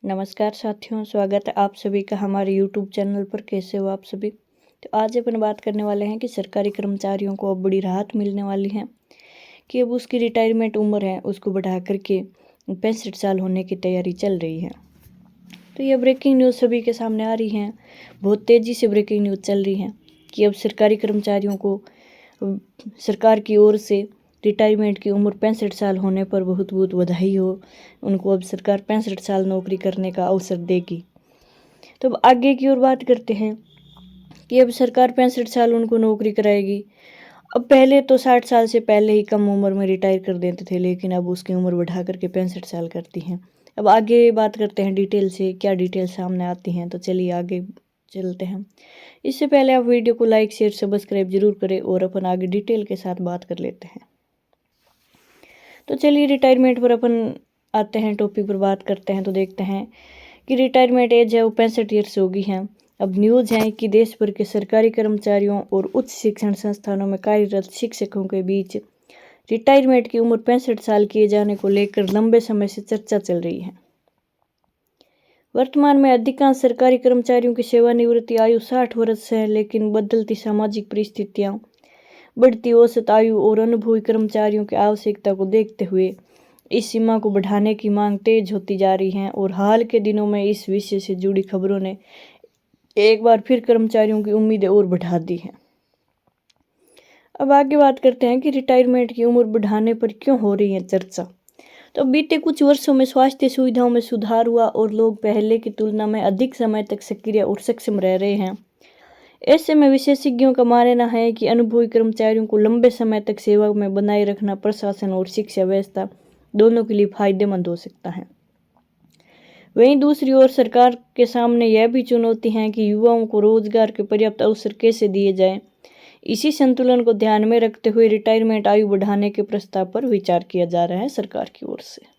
नमस्कार साथियों, स्वागत है आप सभी का हमारे यूट्यूब चैनल पर। कैसे हो आप सभी? तो आज अपन बात करने वाले हैं कि सरकारी कर्मचारियों को अब बड़ी राहत मिलने वाली है कि अब उसकी रिटायरमेंट उम्र है उसको बढ़ा करके 65 साल होने की तैयारी चल रही है। तो ये ब्रेकिंग न्यूज़ सभी के सामने आ रही है। बहुत तेज़ी से ब्रेकिंग न्यूज़ चल रही है कि अब सरकारी कर्मचारियों को सरकार की ओर से रिटायरमेंट की उम्र 65 साल होने पर बहुत बहुत बधाई हो। उनको अब सरकार 65 साल नौकरी करने का अवसर देगी। तो अब आगे की ओर बात करते हैं कि अब सरकार 65 साल उनको नौकरी कराएगी। अब पहले तो 60 साल से पहले ही कम उम्र में रिटायर कर देते थे, लेकिन अब उसकी उम्र बढ़ा करके 65 साल करती हैं। अब आगे बात करते हैं डिटेल से, क्या डिटेल सामने आती हैं। तो चलिए आगे चलते हैं। इससे पहले आप वीडियो को लाइक शेयर सब्सक्राइब जरूर करें और अपन आगे डिटेल के साथ बात कर लेते हैं। तो चलिए रिटायरमेंट पर अपन आते हैं, टॉपिक पर बात करते हैं। तो देखते हैं कि रिटायरमेंट एज है वो 65 ईयर्स होगी है। अब न्यूज़ है कि देश भर के सरकारी कर्मचारियों और उच्च शिक्षण संस्थानों में कार्यरत शिक्षकों के बीच रिटायरमेंट की उम्र 65 साल किए जाने को लेकर लंबे समय से चर्चा चल रही है। वर्तमान में अधिकांश सरकारी कर्मचारियों की सेवानिवृत्ति आयु 60 वर्ष है, लेकिन बदलती सामाजिक परिस्थितियां, बढ़ती औसत आयु और अनुभवी कर्मचारियों की आवश्यकता को देखते हुए इस सीमा को बढ़ाने की मांग तेज होती जा रही है। और हाल के दिनों में इस विषय से जुड़ी खबरों ने एक बार फिर कर्मचारियों की उम्मीदें और बढ़ा दी हैं। अब आगे बात करते हैं कि रिटायरमेंट की उम्र बढ़ाने पर क्यों हो रही है चर्चा। तो बीते कुछ वर्षों में स्वास्थ्य सुविधाओं में सुधार हुआ और लोग पहले की तुलना में अधिक समय तक सक्रिय और सक्षम रह रहे हैं। ऐसे में विशेषज्ञों का मानना है कि अनुभवी कर्मचारियों को लंबे समय तक सेवा में बनाए रखना प्रशासन और शिक्षा व्यवस्था दोनों के लिए फायदेमंद हो सकता है। वहीं दूसरी ओर सरकार के सामने यह भी चुनौती है कि युवाओं को रोजगार के पर्याप्त अवसर कैसे दिए जाएं। इसी संतुलन को ध्यान में रखते हुए रिटायरमेंट आयु बढ़ाने के प्रस्ताव पर विचार किया जा रहा है सरकार की ओर से।